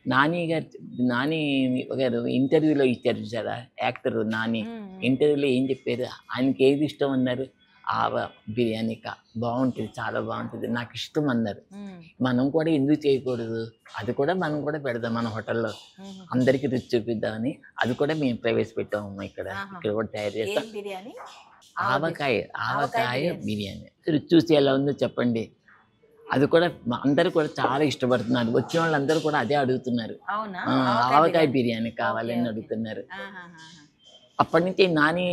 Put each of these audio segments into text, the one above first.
నాని గారు నాని గారు ఇంటర్వ్యూలో ఇచ్చారు చూసారా? యాక్టర్ నాని. హ్మ్. హ్మ్. ఇంటర్వ్యూలో ఏం చెప్పారు? ఆయనకి ఏది ఇష్టం అన్నారు? ఆవ బిర్యానీ బావుంటది. చాలా బావుంటది. నాకిష్టం అన్నారు. హ్మ్. మనం కూడా ఎందుకు చేయకూడదు? అది కూడా మనం కూడా పెడదాం మన హోటల్‌లో. హుహుహు. అందరికి రుచి చూపిద్దామని అది కూడా మేము ప్రవేశపెట్టామమ్మా ఇక్కడ. ఇక్కడ ఆహాహా! కూడా తయారు ఏం చేస్తాం. బిర్యానీ? ఆవకాయ, ఆవకాయ ఆవకాయ బిర్యానీ. బిర్యానీ. రుచి చూసి ఎలా ఉందో చెప్పండి. అది కూడా అందరూ కూడా చాలా ఇష్టపడుతున్నారు. వచ్చిన వాళ్ళందరూ కూడా అదే అడుగుతున్నారు. అవునా? ఆ! ఆవకాయ ఆవకాయ బిర్యానీ. బిర్యానీ ఓకే. కావాలని ఓకే. అడుగుతున్నారు. ఆహాహాహా! అప్పటినుంచి నాని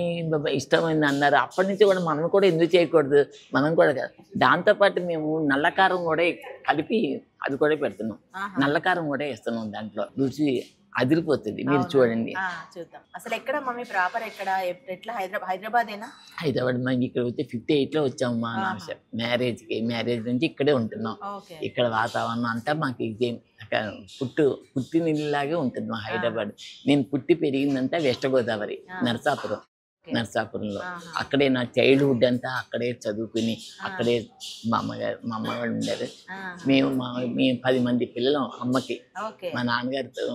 ఇష్టమైంది అన్నారు. అప్పటినుంచి కూడా మనం కూడా ఎందుకు చేయకూడదు? మనం కూడా దాంతో పాటు మేము నల్ల కారం కూడా కలిపి అది కూడా పెడుతున్నాం. ఆహా! నల్ల కారం కూడా ఏస్తున్నాం దాంట్లో. రుచి అదిరిపోతది. మీరు అవునా? చూడండి. ఆ! చూద్దాం. అసలెక్కడ మమ్మీ ప్రాపర్ ఎక్కడ? ఎట్లా హైదరాబాదేనా? హైదరాబాద్ మేము ఇక్కడ వచ్చి 58లో వచ్చామమ్మా నా ఆహా! మ్యారేజ్‌కి. మ్యారేజ్ నుంచి ఇక్కడే ఉంటున్నాం. ఓకే. ఇక్కడ వాతావరణం అంతా మాకు ఇదేం పుట్టినిల్లులాగే ఉంటుంది మా ఆ! హైదరాబాద్. నేను పుట్టి పెరిగిందంతా వెస్ట్ గోదావరి, ఆ! నరసాపురం. ఓకే. నరసాపురంలో. ఆహా! అక్కడే నా చైల్డ్‌హుడ్ అంతా అక్కడే చదువుకుని, ఆ! అక్కడే మా అమ్మగారు ఉండారు. ఆహా! మేము 10 మంది పిల్లలం అమ్మకి. ఓకే. మా నాన్నగారితో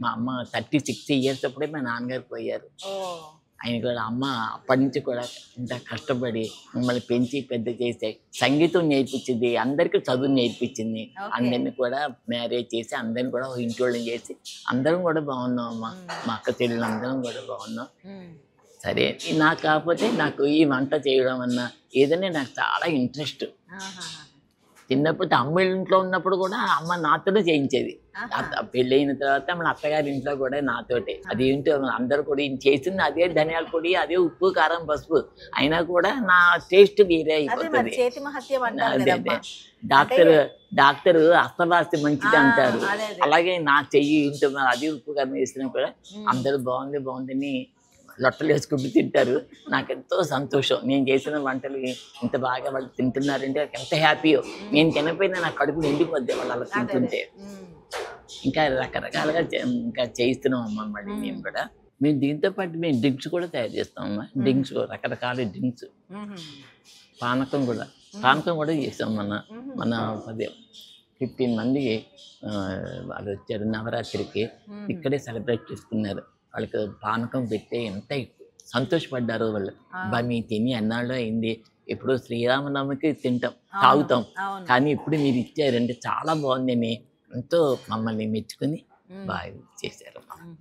మా అమ్మ 36 ఇయర్స్ అప్పుడే మా నాన్నగారు పోయారు. ఓహ్! ఆయన కూడా అమ్మ అప్పటి నుంచి కూడా ఇంత కష్టపడి మమ్మల్ని పెంచి పెద్ద చేసి సంగీతం నేర్పించింది. అందరికీ చదువు నేర్పించింది. ఓకే. అందరిని కూడా మ్యారేజ్ చేసి అందరిని కూడా ఒక ఇంటోళ్ళని చేసి అందరం కూడా బాగున్నాం అమ్మ. హ్మ్. మా అక్క చెల్లెలందరం కూడా బాగున్నాం. హ్మ్. సరే నాకు కాకపోతే నాకు ఈ వంట చేయడం అన్నా ఏదైనా నాకు చాలా ఇంట్రెస్ట్. ఆహాహా! చిన్నప్పుడు అమ్మ ఇంట్లో ఉన్నప్పుడు కూడా అమ్మ నాతోనే చేయించేది. ఆహా! పెళ్ళైన తర్వాత మన అత్తగారి ఇంట్లో కూడా నాతోటే. ఆ! అదేంటో అందరూ కూడా ఈయన చేసింది అదే ధనియాల పొడి, అదే ఉప్పు, కారం, పసుపు. అయినా కూడా నా టేస్ట్ వేరే అదే మరి అయిపోతది. చేతి మహత్యం అంటారు అదే గదమ్మా! అదే. అంటే డాక్టరు అస్తవాస్తి ఆ! మంచిదంటారు. అదే. అదే. అలాగే నా చెయ్యి ఏంటో మరి అది ఉప్పు, కారం వేసినా కూడా హ్మ్. అందరూ బావుంది, బావుందని లొట్టలేసుకుంటూ తింటారు. నాకెంతో సంతోషం. నేను చేసిన వంటలు ఇంత బాగా వాళ్ళు తింటున్నారంటే నాకెంత హ్యాపీయో. హ్మ్. నేను తినకపోయినా నా కడుపు నిండిపోద్ది వాళ్ళు అలా అదే. అదే. తింటుంటే. హ్మ్. ఇంకా రకరకాలుగా ఇంకా చేయిస్తున్నామమ్మా మళ్ళీ మేము హ్మ్. కూడా. మేము దీంతో పాటు మేము డ్రింక్స్ కూడా తయారు చేస్తామమ్మా. హుహు. డ్రింక్స్ రకరకాల డ్రింక్స్. హుహు. పానకం కూడా. హుహు. పానకం కూడా చేసాం హుహు. మన 15 మంది వాళ్ళొచ్చారు నవరాత్రికి. హుహు. ఇక్కడే సెలబ్రేట్ చేసుకున్నారు. వాళ్ళకి పానకం పెడితే ఎంత సంతోషపడ్డారో వాళ్ళు. అబ్బా! అవును. మేము తిని ఎన్నాళ్ళో అయింది. ఎప్పుడో శ్రీరామనవమికి తింటాం, అవును. తాగుతాం. అవును. కానీ ఇప్పుడు మీరు ఇచ్చారంటే చాలా బావుందని ఎంతో మమ్మల్ని మెచ్చుకొని హ్మ్. బాగా చేశారమ్మా. హ్మ్.